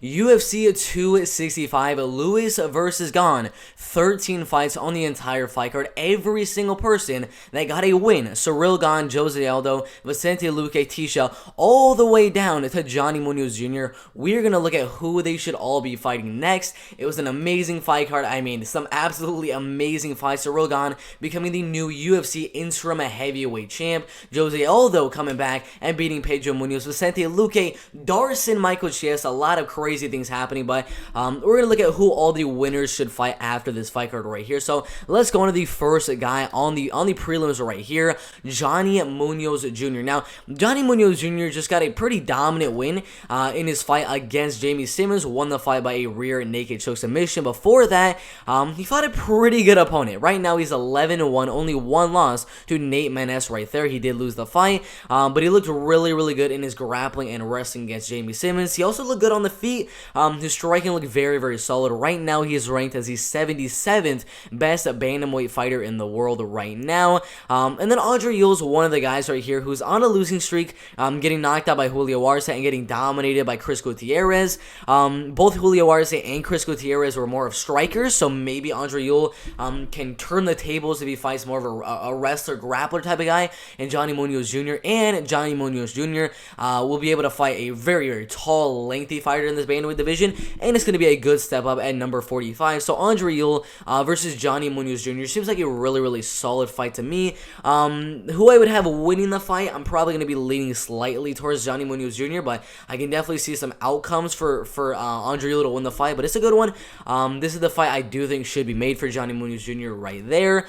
UFC 265, Lewis versus Gane, 13 fights on the entire fight card. Every single person that got a win, Ciryl Gane, Jose Aldo, Vicente Luque, Tisha, all the way down to Johnny Munoz Jr. We're going to look at who they should all be fighting next. It was an amazing fight card. I mean, some absolutely amazing fights. Ciryl Gane becoming the new UFC interim heavyweight champ. Jose Aldo coming back and beating Pedro Munoz. Vicente Luque, Darson, Michael Chiesa, a lot of crazy things happening, but we're going to look at who all the winners should fight after this fight card right here. So let's go into the first guy on the prelims right here, Johnny Munoz Jr. Now, Johnny Munoz Jr. just got a pretty dominant win in his fight against Jamie Simmons, won the fight by a rear naked choke submission. Before that, he fought a pretty good opponent. Right now, he's 11-1, only one loss to Nate Maness right there. He did lose the fight, but he looked really, really good in his grappling and wrestling against Jamie Simmons. He also looked good on the feet. His striking looked very, very solid. Right now, he is ranked as the 77th best bantamweight fighter in the world right now. And then Andre Yule is one of the guys right here who's on a losing streak, getting knocked out by Julio Arce and getting dominated by Chris Gutierrez. Both Julio Arce and Chris Gutierrez were more of strikers, so maybe Andre Yule can turn the tables if he fights more of a wrestler, grappler type of guy. And Johnny Munoz Jr. Will be able to fight a very, very tall, lengthy fighter in this bantamweight division, and it's going to be a good step up at number 45. So Andre Yule versus Johnny Munoz Jr. seems like a really, really solid fight to me. Who I would have winning the fight, I'm probably going to be leaning slightly towards Johnny Munoz Jr., but I can definitely see some outcomes for Andre Yule to win the fight, but it's a good one. This is the fight I do think should be made for Johnny Munoz Jr. right there.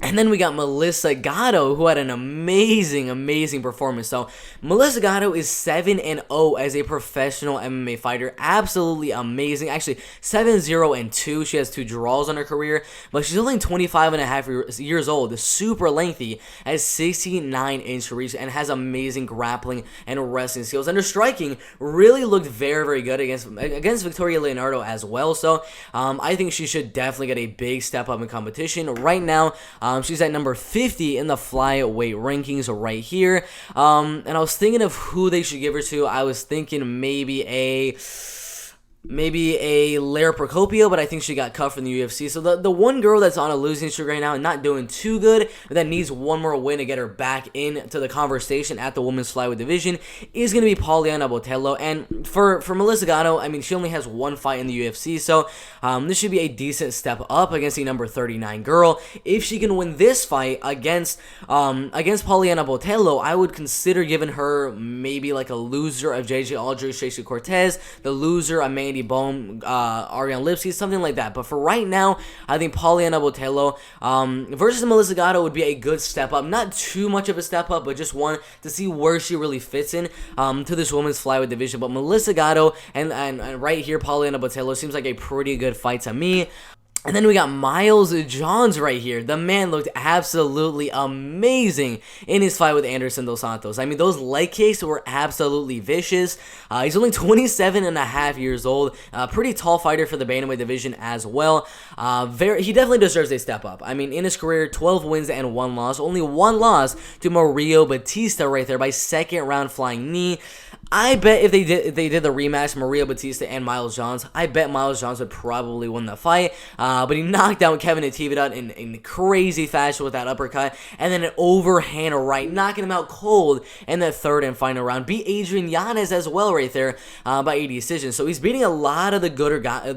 And then we got Melissa Gado, who had an amazing performance. So, Melissa Gado is 7-0 as a professional MMA fighter. Absolutely amazing. Actually, 7-0-2. She has 2 draws on her career, but she's only 25.5 years old. Super lengthy, has 69-inch reach, and has amazing grappling and wrestling skills. And her striking really looked very, very good against Victoria Leonardo as well. So, I think she should definitely get a big step up in competition. Right now, she's at number 50 in the flyweight rankings right here. And I was thinking of who they should give her to. I was thinking maybe a Lara Procopio, but I think she got cut from the UFC. So the one girl that's on a losing streak right now and not doing too good, that needs one more win to get her back into the conversation at the women's flyweight division, is going to be Poliana Botelho. And for Melissa Gado, I mean, she only has one fight in the UFC, so this should be a decent step up against the number 39 girl. If she can win this fight against Poliana Botelho, I would consider giving her maybe like a loser of JJ Aldrich, Tracy Cortez, the loser of Mandy Bone, Ariane Lipsky, something like that. But for right now, I think Poliana Botelho versus Melissa Gado would be a good step up. Not too much of a step up, but just one to see where she really fits in to this women's flyweight division. But Melissa Gado and right here, Poliana Botelho seems like a pretty good fight to me. And then we got Miles Johns right here. The man looked absolutely amazing in his fight with Anderson Dos Santos. I mean, those leg kicks were absolutely vicious. He's only 27.5 years old. Pretty tall fighter for the bantamweight division as well. He definitely deserves a step up. I mean, in his career, 12 wins and 1 loss. Only 1 loss to Mario Batista right there by second round flying knee. I bet if they did the rematch, Maria Batista and Miles Johns, I bet Miles Johns would probably win the fight. But he knocked out Kevin Natividad in crazy fashion with that uppercut, and then an overhand right, knocking him out cold in the third and final round. Beat Adrian Yanez as well right there by a decision. So he's beating a lot of the good guys in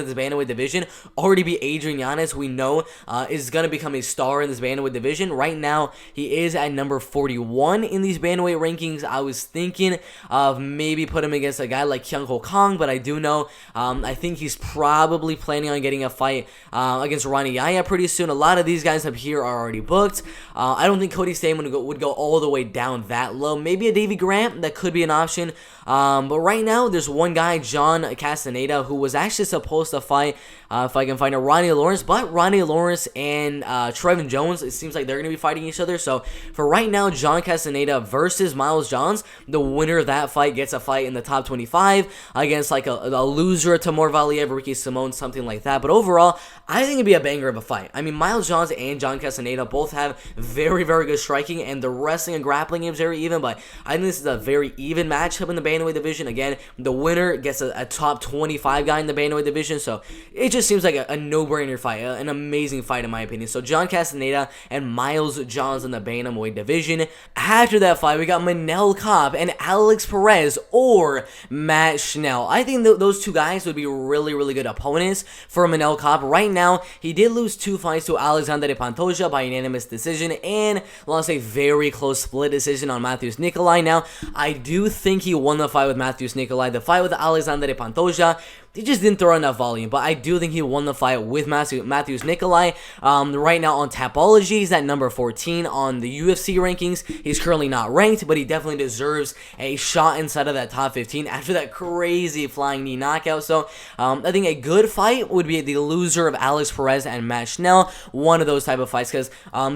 this bantamweight division. Already beat Adrian Yanez, we know is going to become a star in this bantamweight division. Right now, he is at number 41 in these bantamweight rankings. I was thinking of maybe put him against a guy like Kyung Ho Kong, but I do know I think he's probably planning on getting a fight against Ronnie Yaya pretty soon. A lot of these guys up here are already booked. I don't think Cody Stamen would go all the way down that low. Maybe a Davey Grant, that could be an option. But right now, there's one guy, John Castaneda, who was actually supposed to fight, if I can find it, Ronnie Lawrence. But Ronnie Lawrence and Trevin Jones, it seems like they're going to be fighting each other. So for right now, John Castaneda versus Miles Johns, the winner of that fight gets a fight in the top 25 against like a loser, Timur Valiev, Ricky Simon, zone, something like that. But overall, I think it'd be a banger of a fight. I mean, Miles Johns and John Castaneda both have very, very good striking, and the wrestling and grappling game is very even, but I think this is a very even matchup in the bantamweight division. Again, the winner gets a top 25 guy in the bantamweight division, so it just seems like a no-brainer fight, an amazing fight in my opinion. So John Castaneda and Miles Johns in the bantamweight division. After that fight, we got Manel Kape and Alex Perez or Matt Schnell. I think those two guys would be really, really good opponents for Manel Kape. Right now, he did lose 2 fights to Alexander Pantoja by unanimous decision and lost a very close split decision on Matthews Nikolai. Now, I do think he won the fight with Matthews Nikolai. The fight with Alexander Pantoja, he just didn't throw enough volume, but I do think he won the fight with Matthews Nikolai. Right now on Tapology, he's at number 14 on the UFC rankings. He's currently not ranked, but he definitely deserves a shot inside of that top 15 after that crazy flying knee knockout. So I think a good fight would be the loser of Alex Perez and Matt Schnell, one of those type of fights, because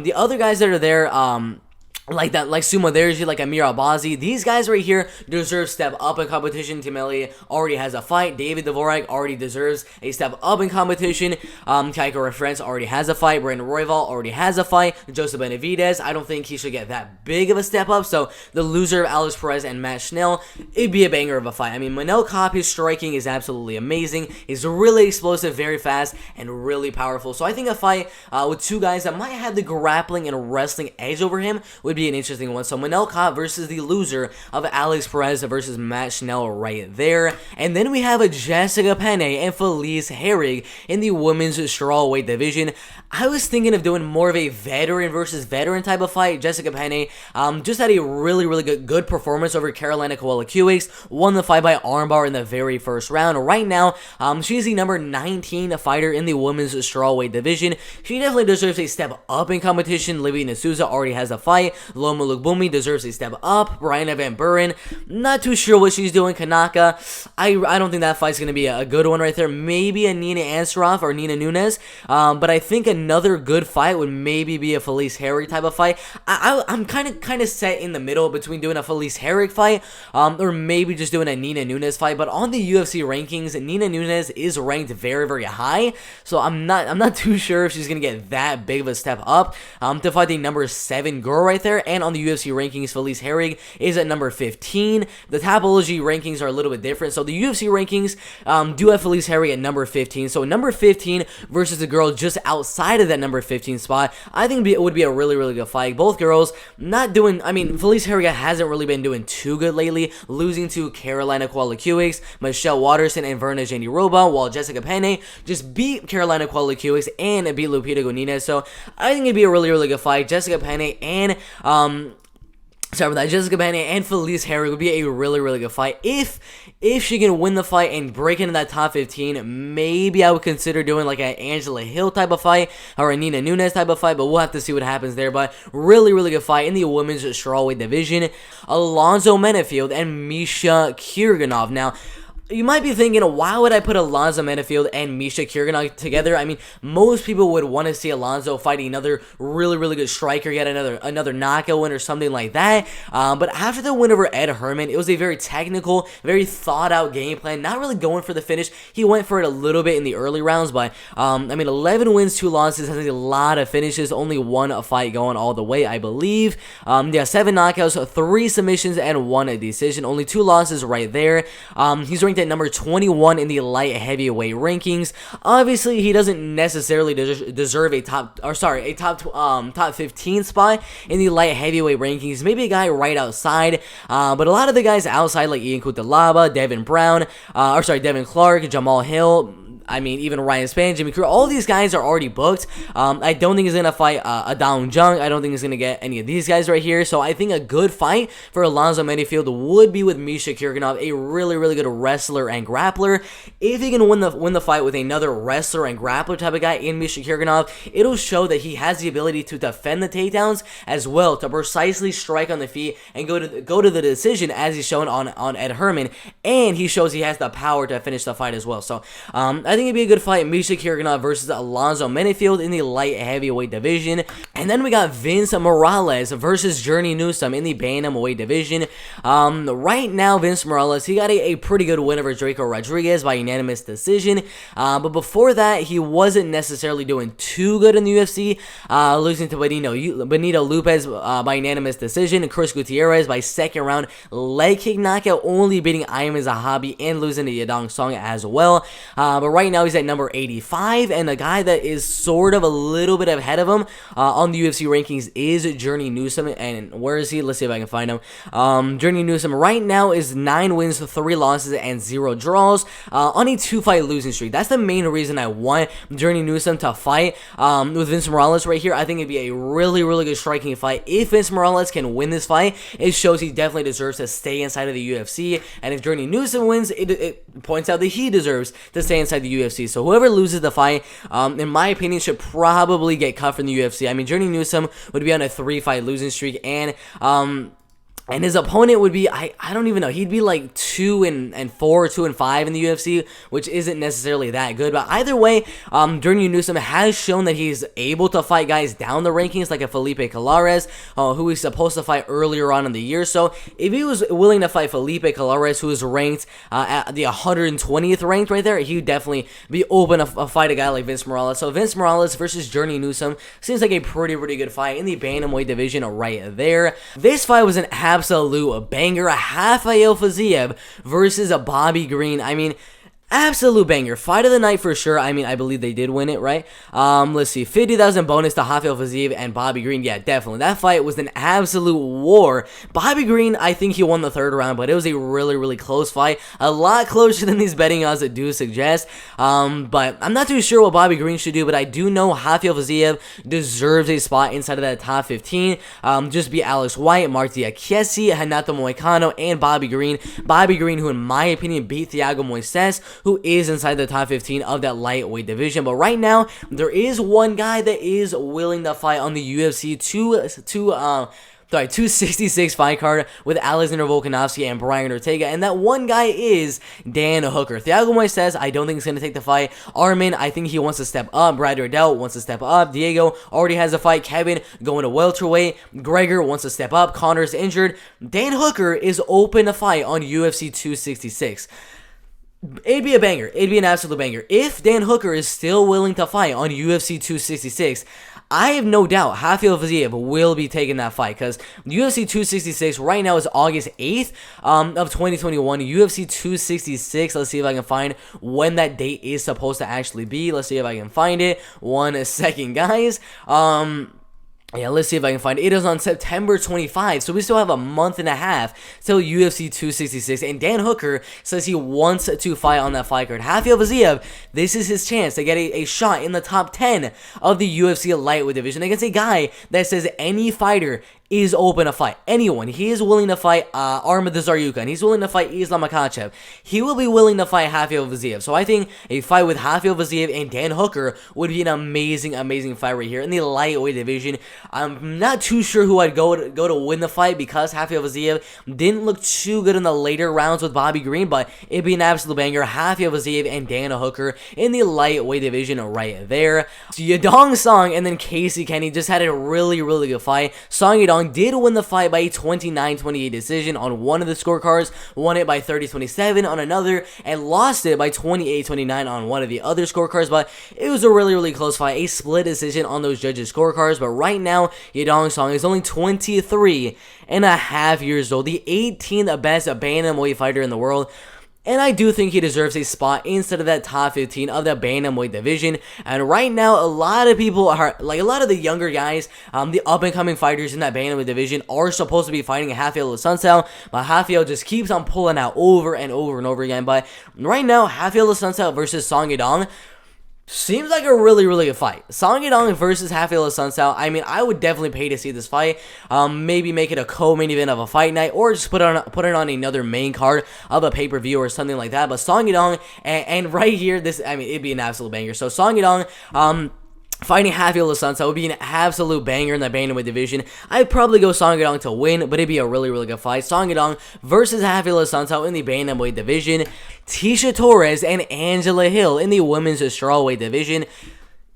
the other guys that are there, like Sumo Derji, like Amir Albazi, these guys right here deserve step up in competition. Tim Elliott already has a fight. David Dvorak already deserves a step up in competition. Kaiko Reference already has a fight. Brandon Royval already has a fight. Joseph Benavidez, I don't think he should get that big of a step up. So the loser of Alex Perez and Matt Schnell, it'd be a banger of a fight. I mean, Manel Kape, his striking is absolutely amazing. He's really explosive, very fast, and really powerful. So I think a fight with two guys that might have the grappling and wrestling edge over him would be an interesting one. So Manel Kape versus the loser of Alex Perez versus Matt Schnell right there. And then we have a Jessica Penne and Felice Herrig in the women's strawweight division. I was thinking of doing more of a veteran versus veteran type of fight. Jessica Penne just had a really, really good performance over Carolina Kowalkiewicz. Won the fight by armbar in the very first round. Right now, she's the number 19 fighter in the women's strawweight division. She definitely deserves a step up in competition. Livia D'Souza already has a fight. Loma Lukbumi deserves a step up. Brianna Van Buren, not too sure what she's doing. Kanaka, I don't think that fight's going to be a good one right there. Maybe a Nina Ansaroff or Nina Nunes, but I think another good fight would maybe be a Felice Herrig type of fight. I'm kind of set in the middle between doing a Felice Herrig fight or maybe just doing a Nina Nunes fight. But on the UFC rankings, Nina Nunes is ranked very, very high, so I'm not too sure if she's going to get that big of a step up to fight the number 7 girl right there. And on the UFC rankings, Felice Herrig is at number 15. The Tapology rankings are a little bit different. So the UFC rankings do have Felice Herrig at number 15. So number 15 versus the girl just outside of that number 15 spot, I think it would be a really, really good fight. Both girls not doing, I mean, Felice Herrig hasn't really been doing too good lately, losing to Carolina Kowalkiewicz, Michelle Watterson, and Verna Jandiroba, while Jessica Penne just beat Carolina Kowalkiewicz and beat Lupita Godinez. So I think it'd be a really, really good fight. Jessica Penne and Jessica Penne and Felice Herrig would be a really, really good fight. If she can win the fight and break into that top 15, maybe I would consider doing like an Angela Hill type of fight or a Nina Nunes type of fight, but we'll have to see what happens there. But really, really good fight in the women's strawweight division. Alonzo Menifield and Misha Kirganov. Now, you might be thinking, why would I put Alonzo Menifield and Misha Kirganov together? I mean, most people would want to see Alonzo fighting another really, really good striker, get another knockout win or something like that. But after the win over Ed Herman, it was a very technical, very thought-out game plan. Not really going for the finish. He went for it a little bit in the early rounds, but I mean, 11 wins, 2 losses, has a lot of finishes. Only one fight going all the way, I believe. 7 knockouts, 3 submissions, and 1 decision. Only 2 losses right there. He's ranked at number 21 in the light heavyweight rankings. Obviously, he doesn't necessarily deserve a top 15 spot in the light heavyweight rankings. Maybe a guy right outside, but a lot of the guys outside, like Ian Cutelaba, Devin Clark, Jamal Hill, I mean, even Ryan Spann, Jimmy Crute, all these guys are already booked. I don't think he's going to fight Adong Jung. I don't think he's going to get any of these guys right here. So I think a good fight for Alonzo Menifield would be with Misha Kirganov, a really, really good wrestler and grappler. If he can win the fight with another wrestler and grappler type of guy in Misha Kirganov, it'll show that he has the ability to defend the takedowns as well, to precisely strike on the feet and go to the decision as he's shown on Ed Herman. And he shows he has the power to finish the fight as well. So I think it'd be a good fight. Misha Kirganov versus Alonzo Menifield in the light heavyweight division. And then we got Vince Morales versus Journey Newsome in the bantamweight division. Right now, Vince Morales, he got a pretty good win over Draco Rodriguez by unanimous decision. But before that, he wasn't necessarily doing too good in the UFC, losing to Benito Lopez by unanimous decision, and Chris Gutierrez by second round leg kick knockout, only beating Ayman Zahabi and losing to Yadong Song as well. But right now he's at number 85, and the guy that is sort of a little bit ahead of him on the UFC rankings is Journey Newsome. And where is he? Let's see if I can find him. Journey Newsome right now is 9 wins, 3 losses, and 0 draws on a 2-fight losing streak. That's the main reason I want Journey Newsome to fight with Vince Morales right here. I think it'd be a really, really good striking fight. If Vince Morales can win this fight, it shows he definitely deserves to stay inside of the UFC. And if Journey Newsome wins, it points out that he deserves to stay inside the UFC. So whoever loses the fight, in my opinion, should probably get cut from the UFC. I mean, Journey Newsome would be on a 3-fight losing streak, and his opponent would be, I don't even know, he'd be like 2-4, 2-5 in the UFC, which isn't necessarily that good. But either way, Journey Newsome has shown that he's able to fight guys down the rankings, like a Felipe Colares, who he's supposed to fight earlier on in the year. So if he was willing to fight Felipe Colares, who is ranked at the 120th ranked right there, he would definitely be open to fight a guy like Vince Morales. So Vince Morales versus Journey Newsome seems like a pretty good fight in the bantamweight division right there. This fight was an absolute banger. Rafael Fiziev versus a Bobby Green. I mean, absolute banger. Fight of the night for sure. I mean, I believe they did win it, right? Let's see. 50,000 bonus to Rafael Fiziev and Bobby Green. Yeah, definitely. That fight was an absolute war. Bobby Green, I think he won the 3rd round, but it was a really close fight. A lot closer than these betting odds that do suggest. But I'm not too sure what Bobby Green should do, but I do know Rafael Fiziev deserves a spot inside of that top 15. Just be Alex White, Mark Diakesi, Renato Moicano, and Bobby Green. Bobby Green, who in my opinion beat Thiago Moises, who is inside the top 15 of that lightweight division. But right now, there is one guy that is willing to fight on the UFC 266 fight card with Alexander Volkanovski and Brian Ortega, and that one guy is Dan Hooker. Thiago Moises, I don't think he's going to take the fight. Armin, I think he wants to step up. Brad Riddell wants to step up. Diego already has a fight. Kevin going to welterweight. Gregor wants to step up. Connor's injured. Dan Hooker is open to fight on UFC 266. It'd be a banger. It'd be an absolute banger. If Dan Hooker is still willing to fight on UFC 266, I have no doubt Rafael Fiziev will be taking that fight, because UFC 266 right now is August 8th of 2021. UFC 266, let's see if I can find when that date is supposed to actually be. Let's see if I can find it. 1 second, guys. Yeah, let's see if I can find it. It is on September 25, so we still have a month and a half till UFC 266, and Dan Hooker says he wants to fight on that fight card. Rafael Fiziev, this is his chance to get a shot in the top 10 of the UFC lightweight division against a guy that says any fighter is open to fight. Anyone. He is willing to fight Armad Zaryukan. He's willing to fight Islam Makhachev. He will be willing to fight Rafael Fiziev. So I think a fight with Rafael Fiziev and Dan Hooker would be an amazing fight right here in the lightweight division. I'm not too sure who I'd go to win the fight, because Rafael Fiziev didn't look too good in the later rounds with Bobby Green, but it'd be an absolute banger. Rafael Fiziev and Dan Hooker in the lightweight division right there. So Yadong Song and then Casey Kenny just had a really good fight. Song Yadong did win the fight by a 29-28 decision on one of the scorecards, won it by 30-27 on another, and lost it by 28-29 on one of the other scorecards. But it was a really close fight, a split decision on those judges' scorecards. But right now, Yadong Song is only 23.5 years old, the 18th best bantamweight fighter in the world. And I do think he deserves a spot instead of that top 15 of the bantamweight division. And right now, a lot of people are, like a lot of the younger guys, the up-and-coming fighters in that bantamweight division are supposed to be fighting Rafael Assunção, but Rafael just keeps on pulling out over and over again. But right now, Rafael Assunção versus Song Yadong seems like a really good fight. Song Yadong versus Rafael Assunção. I mean, I would definitely pay to see this fight. Maybe make it a co-main event of a fight night, or just put it on another main card of a pay-per-view or something like that. But Song Yadong and right here, it'd be an absolute banger. So Song Yadong, fighting Rafael Assunção would be an absolute banger in the bantamweight division. I'd probably go Song Yadong to win, but it'd be a really good fight. Song Yadong versus Rafael Assunção in the bantamweight division. Tisha Torres and Angela Hill in the women's strawweight division.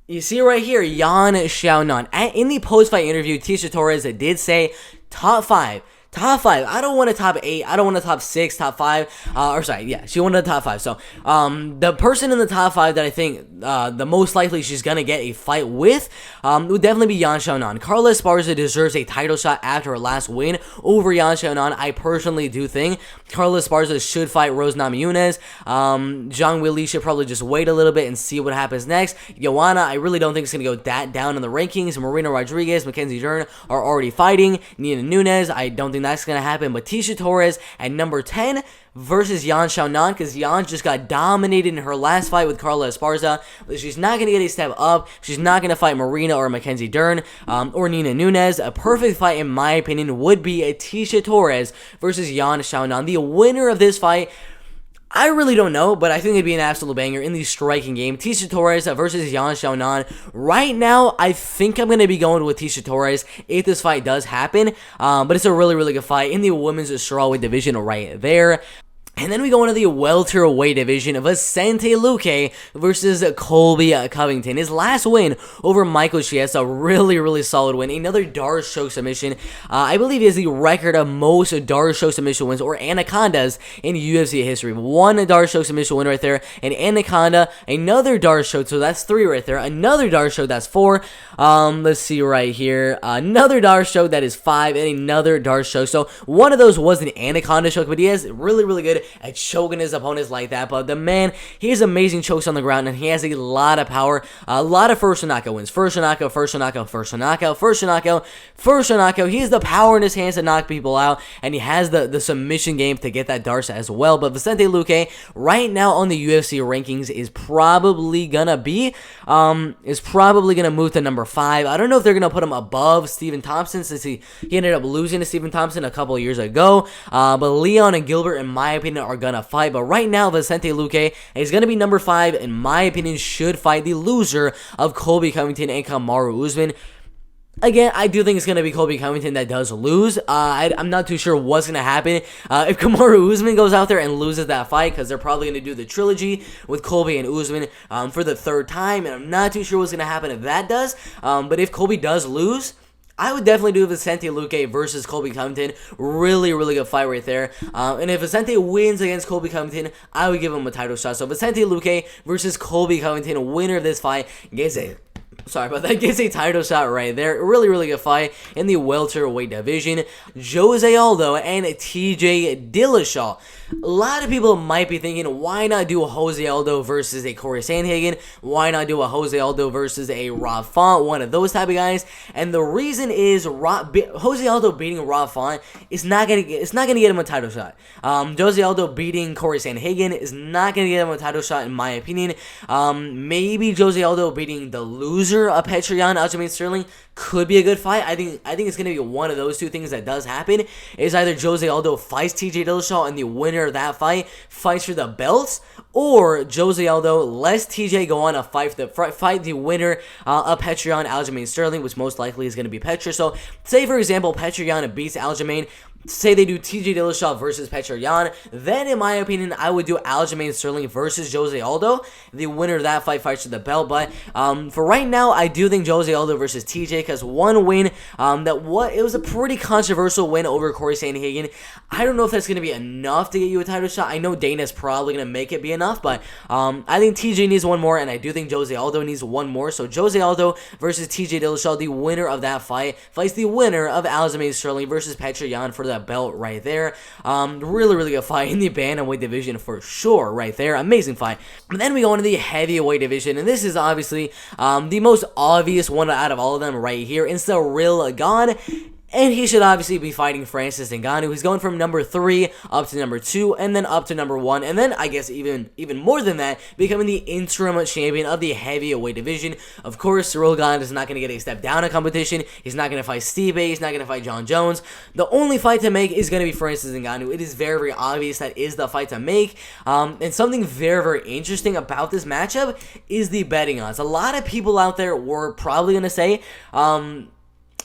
You see right here, Yan Xiaonan. In the post-fight interview, Tisha Torres did say top 5. Top 5. I don't want a top 8. I don't want a top 6, top 5. She wanted a top 5. So, the person in the top 5 that I think the most likely she's going to get a fight with would definitely be Yan Xiaonan. Carla Esparza deserves a title shot after her last win over Yan Xiaonan. I personally do think Carla Esparza should fight Rose Namajunas. Zhang Weili should probably just wait a little bit and see what happens next. Joanna, I really don't think it's going to go that down in the rankings. Marina Rodriguez, Mackenzie Dern are already fighting. Nina Nunes, I don't think that's going to happen. But Tisha Torres at number 10 versus Yan Xiaonan, because Yan just got dominated in her last fight with Carla Esparza. She's not going to get a step up. She's not going to fight Marina or Mackenzie Dern or Nina Nunes. A perfect fight, in my opinion, would be a Tisha Torres versus Yan Xiaonan. The winner of this fight, I really don't know, but I think it'd be an absolute banger in the striking game. Tisha Torres versus Yan Xiaonan. Right now, I think I'm going to be going with Tisha Torres if this fight does happen. But it's a really, really good fight in the women's strawweight division right there. And then we go into the welterweight division of Sante Lucay versus Colby Covington. His last win over Michael Chiesa, really, really solid win. Another Darce choke submission. I believe he has the record of most Darce choke submission wins or anacondas in UFC history. One Darce choke submission win right there. An anaconda, another Darce choke, so that's 3 right there. Another Darce choke, that's 4. Let's see right here. Another Darce choke, that is 5. And another Darce choke. So one of those was an anaconda choke, but he has really, really good at choking his opponents like that. But the man, he has amazing chokes on the ground, and he has a lot of power. A lot of first knockout wins. First knockout, first knockout, first knockout, first knockout, first knockout. He has the power in his hands to knock people out, and he has the submission game to get that Darce as well. But Vicente Luque, right now on the UFC rankings, is probably gonna move to number 5. I don't know if they're gonna put him above Stephen Thompson, since he ended up losing to Stephen Thompson a couple of years ago. But Leon and Gilbert, in my opinion, are gonna fight. But right now, Vicente Luque is gonna be number 5. In my opinion, should fight the loser of Colby Covington and Kamaru Usman. Again, I do think it's going to be Colby Covington that does lose. I'm not too sure what's going to happen if Kamaru Usman goes out there and loses that fight, because they're probably going to do the trilogy with Colby and Usman for the 3rd time, and I'm not too sure what's going to happen if that does. But if Colby does lose, I would definitely do Vicente Luque versus Colby Covington. Really, really good fight right there. And if Vicente wins against Colby Covington, I would give him a title shot. So Vicente Luque versus Colby Covington, winner of this fight, gets a title shot right there. Really, really good fight in the welterweight division. Jose Aldo and TJ Dillashaw. A lot of people might be thinking, why not do a Jose Aldo versus a Corey Sandhagen? Why not do a Jose Aldo versus a Rob Font? One of those type of guys. And the reason is Jose Aldo beating Rob Font is not gonna get him a title shot. Jose Aldo beating Corey Sandhagen is not gonna get him a title shot, in my opinion. Maybe Jose Aldo beating the loser of Petr Yan, Aljamain Sterling, could be a good fight. I think it's going to be one of those two things that does happen. Is either Jose Aldo fights TJ Dillashaw and the winner of that fight fights for the belts, or Jose Aldo lets TJ go on a fight the winner of Petr Yan, Aljamain Sterling, which most likely is going to be Petr. So say for example Petr Yan beats Aljamain. Say they do TJ Dillashaw versus Petr Yan, then in my opinion, I would do Aljamain Sterling versus Jose Aldo. The winner of that fight fights for the belt. But for right now, I do think Jose Aldo versus TJ, because one win, it was a pretty controversial win over Corey Sandhagen. I don't know if that's going to be enough to get you a title shot. I know Dana's probably going to make it be enough, but I think TJ needs one more, and I do think Jose Aldo needs one more. So Jose Aldo versus TJ Dillashaw, the winner of that fight fights the winner of Aljamain Sterling versus Petr Yan for that belt right there. Really, really good fight in the bantamweight division for sure right there. Amazing fight. But then we go into the heavyweight division, and this is obviously the most obvious one out of all of them right here. It's the real God. And he should obviously be fighting Francis Ngannou. He's going from number 3 up to number 2, and then up to number 1, and then I guess even more than that, becoming the interim champion of the heavyweight division. Of course, Cyril Gane is not going to get a step down in competition. He's not going to fight Stipe. He's not going to fight John Jones. The only fight to make is going to be Francis Ngannou. It is very, very obvious that is the fight to make. And something very, very interesting about this matchup is the betting odds. A lot of people out there were probably going to say,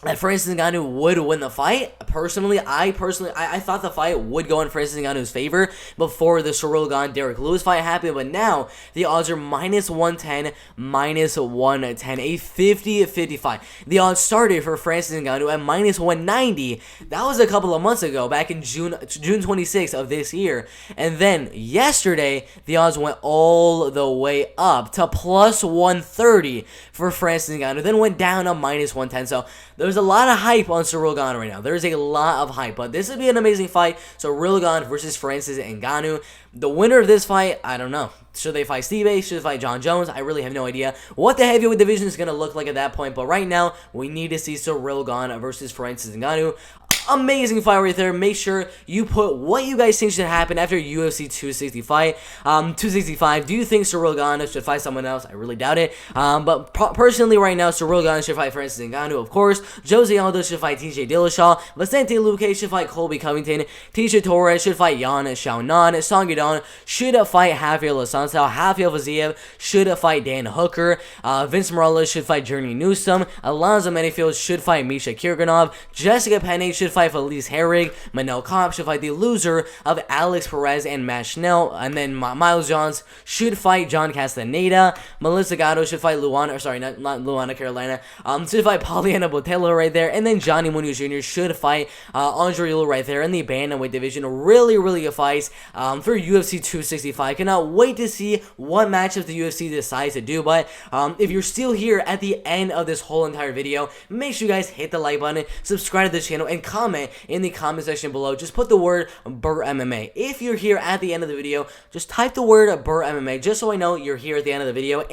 that Francis Ngannou would win the fight. I thought the fight would go in Francis Ngannou's favor before the Ciryl Gane-Derrick Lewis fight happened, but now the odds are -110, -110, a 50-50 fight. The odds started for Francis Ngannou at -190. That was a couple of months ago, back in June 26th of this year. And then yesterday, the odds went all the way up to +130 for Francis Ngannou, then went down to -110. So there's a lot of hype on Ciryl Gane right now. There's a lot of hype, but this would be an amazing fight. So Ciryl Gane versus Francis Ngannou. The winner of this fight, I don't know. Should they fight Steve? Should they fight John Jones? I really have no idea what the heavyweight division is going to look like at that point. But right now, we need to see Ciryl Gane versus Francis Ngannou. Amazing fight right there. Make sure you put what you guys think should happen after UFC 265. Do you think Ciryl Gane should fight someone else? I really doubt it. But personally, right now, Ciryl Gane should fight Francis Ngannou, of course. Jose Aldo should fight TJ Dillashaw. Sante Lucay should fight Colby Covington. Tisha Torres should fight Yan Xiaonan. Song Yadong should fight Rafael Assunção. Rafael Fiziev should fight Dan Hooker. Vince Morales should fight Journey Newsome. Alonzo Menifield should fight Misha Kirganov. Jessica Penne should fight Felice Herrig. Manel Kape should fight the loser of Alex Perez and Matt Schnell. And then Miles Johns should fight John Castaneda. Melissa Gado should fight not Luana Carolina. Should fight Poliana Botello right there. And then Johnny Munoz Jr. should fight Andre Yule right there in the bantamweight division. Really, really good fights for UFC 265. Cannot wait to see what matchups the UFC decides to do. But if you're still here at the end of this whole entire video, make sure you guys hit the like button, subscribe to the channel, and comment in the comment section below. Just put the word Bert MMA. If you're here at the end of the video, just type the word Bert MMA just so I know you're here at the end of the video.